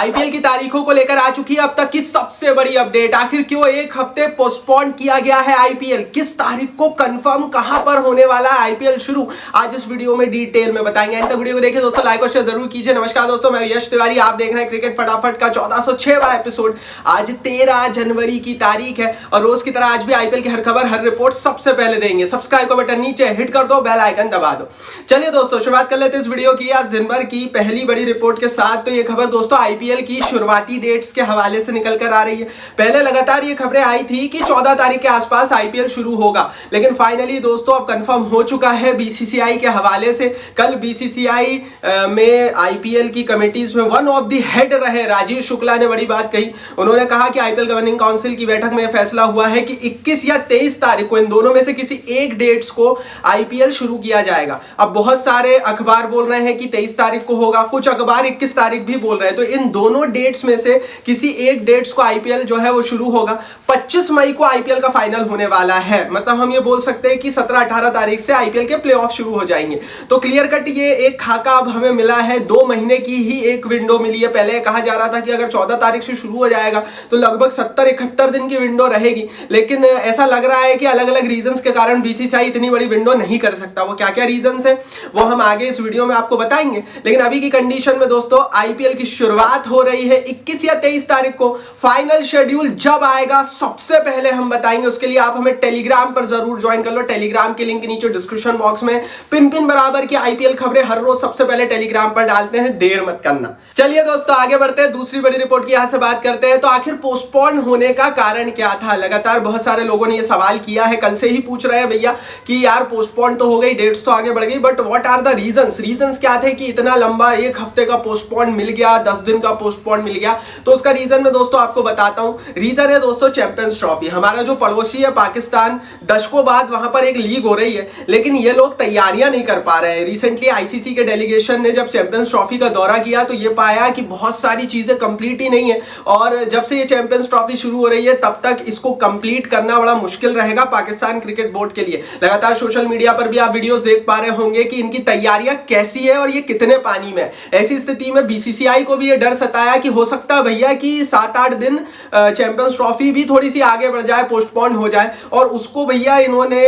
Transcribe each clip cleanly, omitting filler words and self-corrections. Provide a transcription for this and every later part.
IPL की तारीखों को लेकर आ चुकी है अब तक की सबसे बड़ी अपडेट। आखिर क्यों एक हफ्ते पोस्टपोन किया गया है आईपीएल, किस तारीख को कंफर्म कहां पर होने वाला है आईपीएल शुरू, आज इस वीडियो में डिटेल में बताएंगे। एंड तक वीडियो को देखिए दोस्तों, लाइक और शेयर जरूर कीजिए। नमस्कार दोस्तों, मैं यश तिवारी, आप देख रहे हैं क्रिकेट फटाफट का 1406वां एपिसोड। आज 13 जनवरी की तारीख है और रोज की तरह आज भी आईपीएल की हर खबर हर रिपोर्ट सबसे पहले देंगे। सब्सक्राइब का बटन नीचे हिट कर दो, बेल आइकन दबा दो। चलिए दोस्तों, शुरुआत कर लेते हैं इस वीडियो की आज दिन भर की पहली बड़ी रिपोर्ट के साथ। तो ये खबर दोस्तों आईपीएल की शुरुआती डेट्स के हवाले से निकल कर आ रही है। पहले लगातार ये खबरें आई थी कि 14 तारीख के आसपास आईपीएल शुरू होगा, लेकिन फाइनली दोस्तों अब कंफर्म हो चुका है बीसीसीआई के हवाले से। कल बीसीसीआई में आईपीएल की कमेटीज में वन ऑफ द हेड रहे राजीव शुक्ला ने बड़ी बात कही। उन्होंने कहा कि आईपीएल गवर्निंग काउंसिल की बैठक में फैसला हुआ है कि 21 या 23 तारीख को इन दोनों में से किसी एक डेट्स को आईपीएल शुरू किया जाएगा। अब बहुत सारे अखबार बोल रहे हैं कि 23 तारीख को होगा, कुछ अखबार 21 तारीख भी बोल रहे हैं। तो इन दोनों डेट्स में से किसी एक डेट्स को आईपीएल जो है वो शुरू होगा। 25 मई को आईपीएल का फाइनल होने वाला है, मतलब हम ये बोल सकते हैं कि 17-18 तारीख से आईपीएल के प्लेऑफ शुरू हो जाएंगे। तो क्लियर कट ये एक खाका अब हमें मिला है, 2 महीने की ही एक विंडो मिली है। पहले कहा जा रहा था कि अगर 14 तारीख से शुरू हो जाएगा तो लगभग 70-71 दिन की विंडो रहेगी, लेकिन ऐसा लग रहा है कि अलग अलग रीजंस के कारण बीसीसीआई इतनी बड़ी विंडो नहीं कर सकता। वो क्या क्या रीजंस है वो हम आगे इस वीडियो में आपको बताएंगे, लेकिन अभी की कंडीशन में दोस्तों आईपीएल की शुरुआत हो रही है 21 या 23 तारीख को। फाइनल शेड्यूल जब आएगा सबसे पहले हम बताएंगे। उसके लिए आप हमें टेलीग्राम पर जरूर ज्वाइन कर लो। टेलीग्राम के लिंक नीचे डिस्क्रिप्शन बॉक्स में पिन बराबर की आईपीएल खबरें हर रोज सबसे पहले टेलीग्राम पर डालते हैं, देर मत करना। चलिए दोस्तों आगे बढ़ते हैं, दूसरी बड़ी रिपोर्ट की यहां से बात करते हैं। तो आखिर पोस्टपोन होने का कारण क्या था? लगातार बहुत सारे लोगों ने यह सवाल किया है, कल से ही पूछ रहे हैं भैया कि यार पोस्टपोन तो हो गई, डेट्स तो आगे बढ़ गई, but what are the reasons क्या थे कि इतना लंबा एक हफ्ते का पोस्टपोन मिल गया, 10 दिन का पोस्टपोन मिल गया? तो उसका रीजन मैं दोस्तों आपको बताता हूं। रीजन है दोस्तों चैंपियंस ट्रॉफी। हमारा जो पड़ोसी है पाकिस्तान, दशकों बाद वहां पर एक लीग हो रही है, लेकिन ये लोग तैयारियां नहीं कर पा रहे हैं। रिसेंटली आईसीसी के डेलीगेशन ने जब चैंपियंस ट्रॉफी का दौरा किया तो ये पाया कि बहुत सारी चीजें कंप्लीट ही नहीं है, और जब से ये चैंपियंस ट्रॉफी शुरू हो रही है तब तक इसको कंप्लीट करना बड़ा मुश्किल रहेगा पाकिस्तान क्रिकेट बोर्ड के लिए। लगातार सोशल मीडिया पर भी आप वीडियोस देख पा रहे होंगे कि इनकी तैयारियां कैसी है और ये कितने पानी में। ऐसी स्थिति में बीसीसीआई को भी ये डर सताया कि हो सकता है भैया कि 7-8 दिन चैंपियंस ट्रॉफी भी थोड़ी सी आगे बढ़ जाए, पोस्टपोन हो जाए, और उसको भैया इन्होंने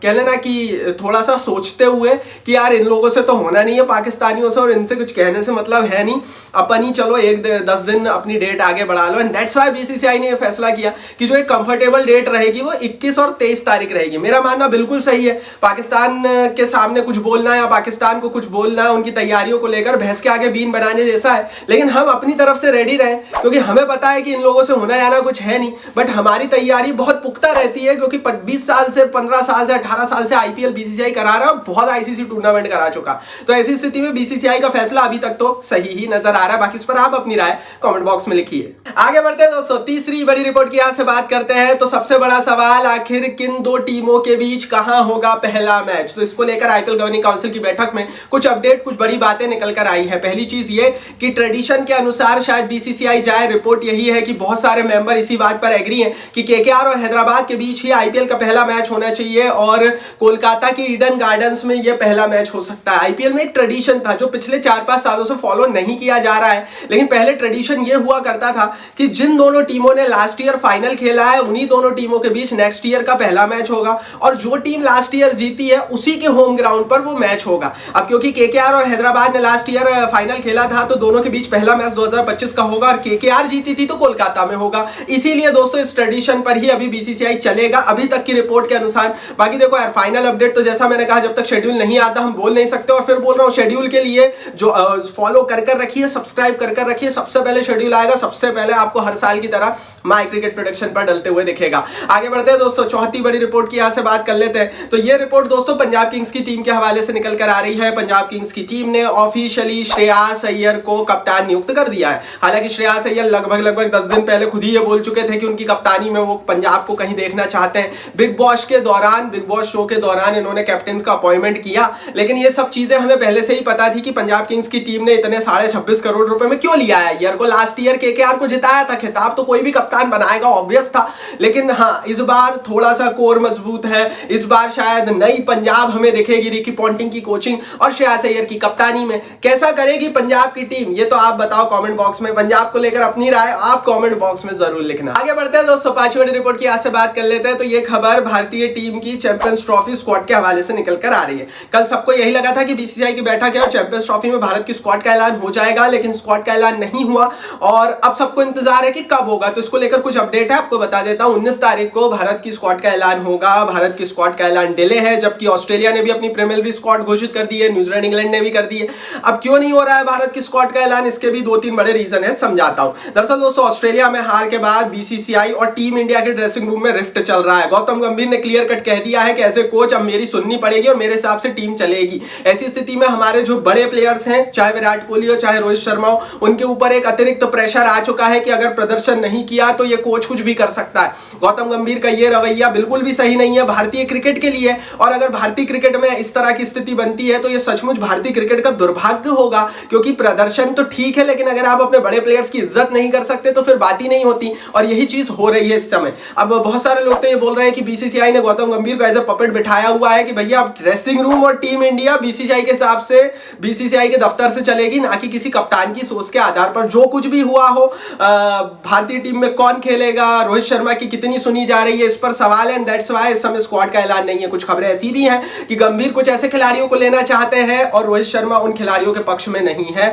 कह लेना कि थोड़ा सा सोचते हुए कि यार इन लोगों से तो होना नहीं है, पाकिस्तानियों से, और इनसे कुछ कहने से मतलब है नहीं, अपन ही चलो 10 दिन अपनी डेट आगे बढ़ा लो। एंड दैट्स व्हाई बीसीसीआई ने यह फैसला किया कि जो एक कंफर्टेबल डेट रहेगी वो 21 और 23 तारीख रहेगी। मेरा मानना बिल्कुल सही है, पाकिस्तान के सामने कुछ बोलना या पाकिस्तान को कुछ बोलना उनकी तैयारियों को लेकर भैंस के आगे बीन बनाने जैसा है, लेकिन हम अपनी तरफ से रेडी रहें, क्योंकि हमें पता है कि इन लोगों से होना जाना कुछ है नहीं, बट हमारी तैयारी बहुत पुख्ता रहती है, क्योंकि 20 साल से 15 साल से 18 साल से आईपीएल बीसीसीआई करा रहा है, बहुत आईसीसी टूर्नामेंट करा चुका। तो ऐसी स्थिति में बीसीसीआई का फैसला अभी तक तो सही ही नजर आ रहा है। बाकी इस पर आप अपनी राय कमेंट बॉक्स में लिखिए। आगे बढ़ते हैं दोस्तों, तीसरी बड़ी रिपोर्ट की यहां से बात करते हैं। तो सबसे बड़ा सवाल, आखिर किन 2 टीमों के बीच कहां होगा पहला मैच? तो इसको लेकर आईपीएल गवर्निंग काउंसिल की बैठक में कुछ अपडेट, कुछ बड़ी बातें निकल कर आई है। पहली चीज ये कि ट्रेडिशन के अनुसार शायद बीसीसीआई जाए, रिपोर्ट यही है कि बहुत सारे मेंबर इसी बात पर एग्री हैं कि केकेआर और हैदराबाद के बीच ही आईपीएल का पहला मैच होना चाहिए, और कोलकाता की ईडन गार्डन्स में यह पहला मैच हो सकता है। आईपीएल में एक ट्रेडिशन था जो पिछले 4-5 सालों से फॉलो नहीं किया जा रहा है, लेकिन पहले ट्रेडिशन यह हुआ करता था कि जिन दोनों टीमों ने लास्ट ईयर फाइनल खेला है उन्हीं दोनों टीमों के बीच नेक्स्ट ईयर का पहला मैच होगा, और जो टीम लास्ट ईयर जीती है उसी के होम ग्राउंड पर वो मैच होगा। अब क्योंकि केकेआर और हैदराबाद ने लास्ट ईयर फाइनल खेला था तो दोनों के बीच पहला मैच 2025 का होगा, और केकेआर जीती थी तो कोलकाता में होगा। इसीलिए दोस्तों इस ट्रेडिशन पर ही अभी बीसीसीआई चलेगा अभी तक की रिपोर्ट के अनुसार। बाकी देखो यार, फाइनल अपडेट तो जैसा मैंने कहा जब तक शेड्यूल नहीं आता हम बोल नहीं सकते, और फिर बोल रहा हूं शेड्यूल के लिए जो फॉलो कर रखिए, सब्सक्राइब कर रखिए, सबसे पहले शेड्यूल आएगा, सबसे पहले आपको हर साल की तरह माय क्रिकेट प्रोडक्शन पर डलते हुए दिखेगा। आगे बढ़ते हैं दोस्तों, चौथी बड़ी रिपोर्ट की यहां से बात कर लेते हैं। तो ये रिपोर्ट दोस्तों पंजाब किंग्स की टीम के हवाले से निकल कर आ रही है। पंजाब किंग्स की टीम ने ऑफिशियली श्रेयस अय्यर को कप्तान नियुक्त कर दिया है। हालांकि श्रेयस अय्यर लगभग 10 दिन पहले खुद ही ये बोल चुके थे कि उनकी कप्तानी में वो पंजाब को कहीं देखना चाहते हैं। बिग बॉस शो के दौरान इन्होंने कैप्टन का अपॉइंटमेंट किया, लेकिन ये सब चीजें हमें पहले से ही पता थी कि पंजाब किंग्स की टीम ने इतने 26.5 करोड़ रुपए में क्यों लिया है अय्यर को। लास्ट ईयर केकेआर को जिताया था खिताब, तो कोई भी कप्तान कप्तान बनाएगा, ऑब्वियस था। लेकिन हाँ, इस बार थोड़ा सा कोर मजबूत है, इस बार शायद नई पंजाब हमें दिखेगी रिकी पॉन्टिंग की कोचिंग और श्रेयस अय्यर की कप्तानी में। कैसा करेगी पंजाब की टीम, ये तो आप बताओ कमेंट बॉक्स में। पंजाब को लेकर अपनी राय आप कमेंट बॉक्स में जरूर लिखना। आगे बढ़ते हैं दोस्तों, पांचवी बड़ी रिपोर्ट की आज से बात कर लेते हैं। तो ये खबर भारतीय टीम की चैंपियंस ट्रॉफी स्क्वाड के हवाले से निकल कर आ रही है। कल सबको यही लगा था कि बीसीसीआई की बैठक है और चैंपियंस ट्रॉफी में भारत की स्क्वाड का ऐलान हो जाएगा, लेकिन स्क्वाड का ऐलान नहीं हुआ और अब सबको इंतजार है कि कब होगा। तो इसको लेकर कुछ अपडेट है, आपको बता देता हूं। 19 तारीख को भारत की स्क्वाड का ऐलान होगा। भारत की स्क्वाड का ऐलान डिले है, जबकि ऑस्ट्रेलिया ने भी अपनी प्रीमियर लीग स्क्वाड घोषित कर दी है, न्यूजीलैंड इंग्लैंड ने भी कर दी है। अब क्यों नहीं हो रहा है भारत की स्क्वाड का ऐलान, इसके भी 2-3 बड़े रीजन है, समझाता हूं। दरअसल दोस्तों, ऑस्ट्रेलिया में हार के बाद बीसीसीआई और टीम इंडिया के ड्रेसिंग रूम में रिफ्ट चल रहा है। गौतम गंभीर ने क्लियर कट कह दिया है कि एज ए कोच अब मेरी सुननी पड़ेगी और मेरे हिसाब से टीम चलेगी। ऐसी स्थिति में हमारे जो बड़े प्लेयर्स हैं, चाहे विराट कोहली हो चाहे रोहित शर्मा हो, उनके ऊपर एक अतिरिक्त प्रेशर आ चुका है कि अगर प्रदर्शन नहीं किया तो ये कोच कुछ भी कर सकता है। गौतम गंभीर का ये रवैया बिल्कुल भी सही नहीं है भारतीय क्रिकेट के लिए, और अगर भारतीय क्रिकेट में इस तरह की स्थिति बनती है तो ये सचमुच भारतीय क्रिकेट का दुर्भाग्य होगा। क्योंकि प्रदर्शन तो ठीक है, लेकिन अगर आप अपने बड़े प्लेयर्स की इज्जत नहीं कर सकते तो फिर बात ही नहीं होती, और यही चीज हो रही है इस समय। अब बहुत सारे लोग तो ये बोल रहे हैं कि बीसीसीआई ने गौतम गंभीर को एज ए पपेट बिठाया हुआ है कि भैया अब ड्रेसिंग रूम और टीम इंडिया बीसीसीआई के हिसाब से बीसीसीआई के दफ्तर से चलेगी, ना कि किसी कप्तान की सोच के आधार पर। जो कुछ भी हुआ हो, भारतीय टीम में कौन खेलेगा, रोहित शर्मा की कितनी सुनी जा रही है, इस पर सवाल है। दैट्स व्हाई इस समय स्क्वाड का ऐलान नहीं है। कुछ खबरें ऐसी भी हैं कि गंभीर कुछ ऐसे खिलाड़ियों को लेना चाहते हैं और रोहित शर्मा उन खिलाड़ियों के पक्ष में नहीं है।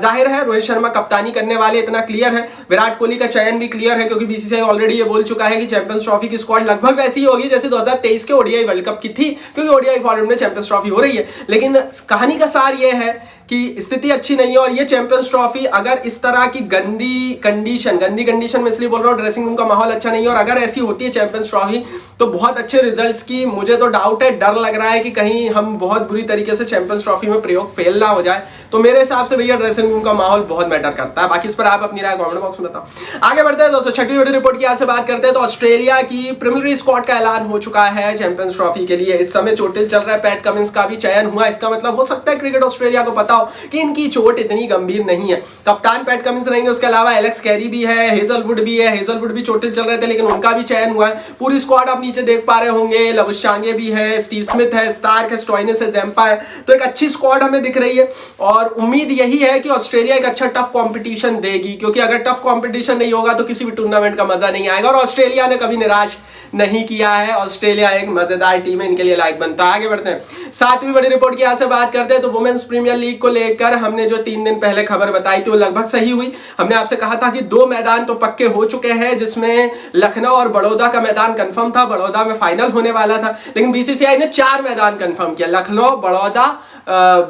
जाहिर है रोहित शर्मा कप्तानी करने वाले, इतना क्लियर है। विराट कोहली का चयन भी क्लियर है, क्योंकि बीसीसीआई ऑलरेडी ये बोल चुका है कि चैंपियंस ट्रॉफी की स्क्वाड लगभग वैसी ही होगी जैसे 2023 के ओडीआई वर्ल्ड कप की थी, क्योंकि ओडीआई फॉर्मेट में चैंपियंस ट्रॉफी हो रही है। लेकिन कहानी का सार ये है कि स्थिति अच्छी नहीं है, और ये चैंपियंस ट्रॉफी अगर इस तरह की गंदी कंडीशन में इसलिए बोल रहा हूँ, ड्रेसिंग रूम का माहौल अच्छा नहीं है, और अगर ऐसी होती है चैंपियंस ट्रॉफी तो बहुत अच्छे रिजल्ट्स की मुझे तो डाउट है, डर लग रहा है कि कहीं हम बहुत बुरी तरीके से चैंपियंस ट्रॉफी में प्रयोग फेल ना हो जाए। तो मेरे हिसाब से भैया ड्रेसिंग रूम का माहौल बहुत मैटर करता है। बाकी इस पर आप अपनी राय कमेंट बॉक्स में बताओ। आगे बढ़ते हैं दोस्तों, छठी बड़ी रिपोर्ट की आज से बात करते हैं। तो ऑस्ट्रेलिया की प्रीमियर लीग स्क्वाड का ऐलान हो चुका है चैंपियंस ट्रॉफी के लिए। इस समय चोटिल चल रहा है, पैट कमिंस का भी चयन हुआ। इसका मतलब हो सकता है क्रिकेट ऑस्ट्रेलिया को पता हो कि इनकी चोट इतनी गंभीर नहीं है। कप्तान पैट कमिंस रहेंगे, उसके अलावा एलेक्स कैरी भी है, हेजलवुड भी है। हेजलवुड भी चोटिल चल रहे थे, लेकिन उनका भी चयन हुआ है। पूरी स्क्वाड आप नीचे देख पा रहे होंगे, लवुशांगे भी है, स्टीव स्मिथ है, स्टार्क है, स्टॉइनिस है, ज़ैम्पा है। तो एक अच्छी स्क्वाड हमें दिख रही है, और उम्मीद यही है कि ऑस्ट्रेलिया एक अच्छा टफ कंपटीशन देगी, क्योंकि अगर टफ कंपटीशन नहीं होगा तो किसी भी टूर्नामेंट का मजा नहीं आएगा। और ऑस्ट्रेलिया ने कभी निराश नहीं किया है। ऑस्ट्रेलिया एक मजेदार टीम है, इनके लिए लाइक बनता है। आगे बढ़ते हैं, सातवीं बड़ी रिपोर्ट की यहाँ से बात करते हैं। तो वुमेन्स प्रीमियर लीग को लेकर हमने जो 3 दिन पहले खबर बताई थी वो लगभग सही हुई। हमने आपसे कहा था कि 2 मैदान तो पक्के हो चुके हैं, जिसमें लखनऊ और बड़ौदा का मैदान कंफर्म था। बड़ौदा में फाइनल होने वाला था, लेकिन बीसीसीआई ने 4 मैदान कंफर्म किया। लखनऊ, बड़ौदा,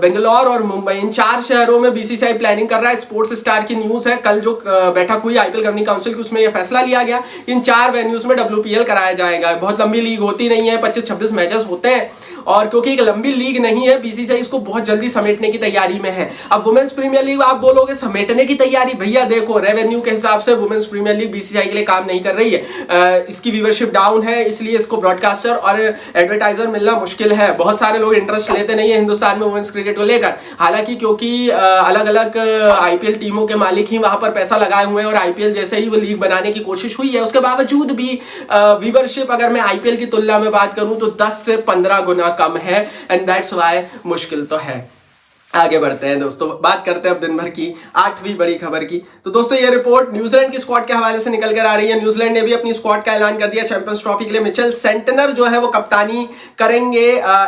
बेंगलोर और मुंबई, इन 4 शहरों में बीसीसीआई प्लानिंग कर रहा है। स्पोर्ट्स स्टार की न्यूज है, कल जो बैठक हुई आईपीएल गवर्निंग काउंसिल की, उसमें यह फैसला लिया गया इन 4 वेन्यूज में डब्ल्यूपीएल कराया जाएगा। बहुत लंबी लीग होती नहीं है, 25-26 मैचेस होते हैं, और क्योंकि एक लंबी लीग नहीं है, बीसीसीआई इसको बहुत जल्दी समेटने की तैयारी में है। अब वुमेन्स प्रीमियर लीग आप बोलोगे समेटने की तैयारी, भैया देखो रेवेन्यू के हिसाब से वुमेन्स प्रीमियर लीग बीसीसीआई के लिए काम नहीं कर रही है। इसकी व्यूअरशिप डाउन है, इसलिए इसको ब्रॉडकास्टर और एडवर्टाइजर मिलना मुश्किल है। बहुत सारे लोग इंटरेस्ट लेते नहीं है हिंदुस्तान में वुमेन्स क्रिकेट को लेकर, हालांकि क्योंकि अलग अलग आईपीएल टीमों के मालिक ही वहां पर पैसा लगाए हुए हैं, और आईपीएल जैसे ही वो लीग बनाने की कोशिश हुई है, उसके बावजूद भी व्यूअरशिप अगर मैं आईपीएल की तुलना में बात करूं तो 10 से 15 गुना कम है, एंड दैट्स व्हाई मुश्किल तो है। आगे बढ़ते हैं दोस्तों, बात करते हैं अब दिन भर की 8वीं बड़ी खबर की। तो दोस्तों ये रिपोर्ट न्यूजीलैंड की स्क्वाड के हवाले से निकल कर आ रही है। न्यूजीलैंड ने भी अपनी स्क्वाड का ऐलान कर दिया चैंपियंस ट्रॉफी के लिए। मिचेल सेंटनर जो है वो कप्तानी करेंगे।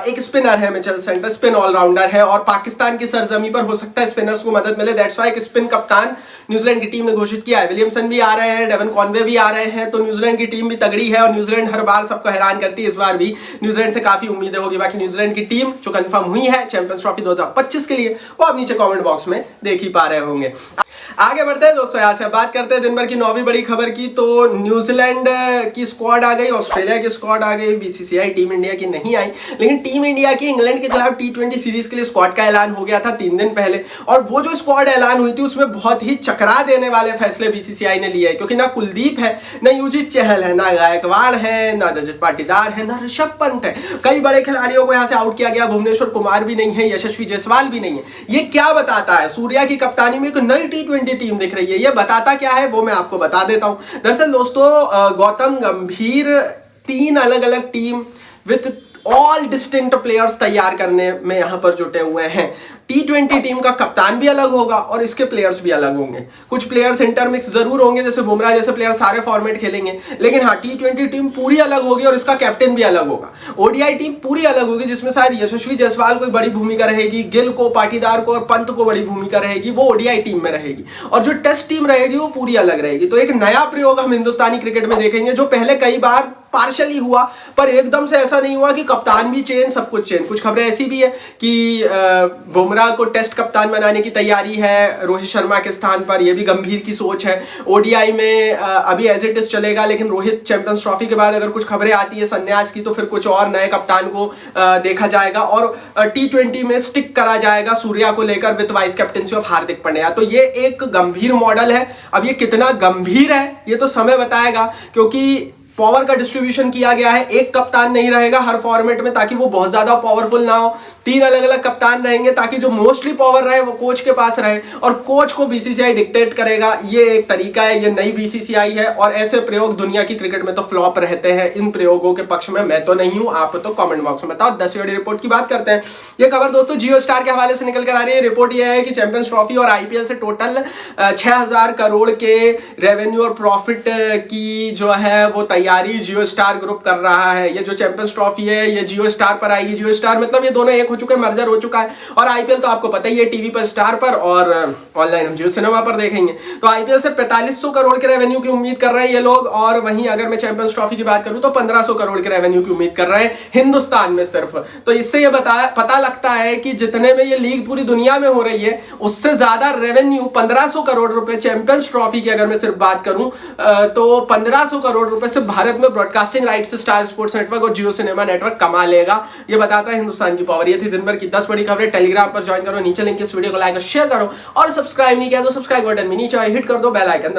एक स्पिनर है मिचेल सेंटनर, स्पिन ऑलराउंडर है, और पाकिस्तान की सरजमी पर हो सकता है स्पिनर्स को मदद मिले। दैट्स व्हाई एक स्पिन कप्तान न्यूजीलैंड की टीम ने घोषित किया है। विलियमसन भी आ रहे हैं, डेवन कॉनवे भी आ रहे हैं, तो न्यूजीलैंड की टीम भी तगड़ी है, और न्यूजीलैंड हर बार सबको हैरान करती है। इस बार भी न्यूजीलैंड से काफी उम्मीदें होगी। बाकी न्यूजीलैंड की टीम जो कंफर्म हुई है चैंपियंस ट्रॉफी 2025 के लिए, वो आप नीचे कमेंट बॉक्स में देख ही पा रहे होंगे। आगे बढ़ते हैं दोस्तों, यहाँ से बात करते हैं दिन भर की 9वीं बड़ी खबर की। तो न्यूजीलैंड की स्क्वाड आ गई, ऑस्ट्रेलिया की स्क्वाड आ गई, बीसीसीआई टीम इंडिया की नहीं आई, लेकिन टीम इंडिया की इंग्लैंड के खिलाफ T20 सीरीज के लिए स्क्वाड का ऐलान हो गया था 3 दिन पहले। और वो जो स्क्वाड ऐलान हुई थी उसमें बहुत ही चकरा देने वाले फैसले बीसीसीआई ने लिए, क्योंकि ना कुलदीप है, ना युजवेंद्र चहल है, ना गायकवाड़ है, ना रजत पाटीदार है, ना ऋषभ पंत है। कई बड़े खिलाड़ियों को यहाँ से आउट किया गया। भुवनेश्वर कुमार भी नहीं है, यशस्वी जायसवाल भी नहीं है। ये क्या बताता है? सूर्या की कप्तानी में एक नई T20 T20 टीम दिख रही है। ये बताता क्या है वो मैं आपको बता देता हूं। दरअसल दोस्तों गौतम गंभीर 3 अलग अलग team with all distinct players तैयार करने में यहां पर जुटे हुए हैं। T20 टीम का कप्तान भी अलग होगा और इसके प्लेयर्स भी अलग होंगे। कुछ प्लेयर्स इंटरमिक्स जरूर होंगे, जैसे बुमराह जैसे प्लेयर सारे फॉर्मेट खेलेंगे, लेकिन हाँ T20 टीम पूरी अलग होगी और इसका कैप्टन भी अलग होगा। ODI टीम पूरी अलग होगी जिसमें शायद यशस्वी जायसवाल को बड़ी भूमिका रहेगी, गिल को, पाटीदार को और पंत को बड़ी भूमिका रहेगी, वो ODI टीम में रहेगी। और जो टेस्ट टीम रहेगी वो पूरी अलग रहेगी। तो एक नया प्रयोग हम हिंदुस्तानी क्रिकेट में देखेंगे, जो पहले कई बार पार्शली हुआ पर एकदम से ऐसा नहीं हुआ कि कप्तान भी चेंज, सब कुछ चेंज। कुछ खबरें ऐसी भी है कि बुमराह को टेस्ट कप्तान बनाने की तैयारी है रोहित शर्मा के स्थान पर, यह भी गंभीर की सोच है। ODI में अभी एज इट इज चलेगा, लेकिन रोहित चैंपियंस ट्रॉफी के बाद अगर कुछ खबरें आती है संन्यास की तो फिर कुछ और नए कप्तान को देखा जाएगा। और T20 में स्टिक करा जाएगा सूर्या को लेकर with vice captaincy of Hardik Pandya. तो ये एक गंभीर मॉडल है। अब ये कितना गंभीर है ये तो समय बताएगा, क्योंकि पावर का डिस्ट्रीब्यूशन किया गया है। एक कप्तान नहीं रहेगा हर फॉर्मेट में ताकि वो बहुत ज्यादा पावरफुल ना हो। 3 अलग अलग कप्तान रहेंगे ताकि जो मोस्टली पावर रहे वो कोच के पास रहे और कोच को BCCI डिक्टेट करेगा। ये एक तरीका है, ये नई BCCI है और ऐसे प्रयोग दुनिया की क्रिकेट में तो फ्लॉप रहते हैं। इन प्रयोगों के पक्ष में मैं तो नहीं हूं, आप तो कमेंट बॉक्स में बताओ। 10वीं बड़ी रिपोर्ट की बात करते हैं। ये खबर दोस्तों जियो स्टार के हवाले से निकल कर आ रही है। रिपोर्ट यह है कि चैंपियंस ट्रॉफी और IPL से टोटल 6000 करोड़ के रेवेन्यू और प्रॉफिट की जो है वो तैयारी जियो स्टार ग्रुप कर रहा है। ये जो चैंपियंस ट्रॉफी है ये जियो स्टार पर आएगी। जियो स्टार मतलब ये दोनों एक हो चुके हैं, मर्जर हो चुका है। और IPL तो आपको पता ही है, टीवी पर स्टार पर और ऑनलाइन हम जियो सिनेमा पर देखेंगे। तो IPL से 4500 करोड़ के रेवेन्यू की उम्मीद कर रहे हैं ये लोग, और वहीं अगर मैं चैंपियंस ट्रॉफी की बात करूं तो 1500 करोड़ के रेवेन्यू की उम्मीद कर रहे हैं हिंदुस्तान में सिर्फ। तो इससे ये पता लगता है कि जितने में ये लीग पूरी दुनिया में हो रही है उससे ज्यादा रेवेन्यू 1500 करोड़ रुपए चैंपियंस ट्रॉफी की अगर मैं सिर्फ बात करूं तो 1500 करोड़ रुपए सिर्फ भारत में ब्रॉडकास्टिंग राइट से स्टार स्पोर्ट्स नेटवर्क और जियो सिनेमा नेटवर्क कमा लेगा। ये बताता है हिंदुस्तान की पावर। ये थी दिन भर की 10 बड़ी खबरें। टेलीग्राम पर ज्वाइन करो, नीचे लिंक इस वीडियो को लाइक और शेयर करो, और सब्सक्राइब नहीं किया तो सब्सक्राइब बटन भी नीचे हिट कर दो, बेल आइकन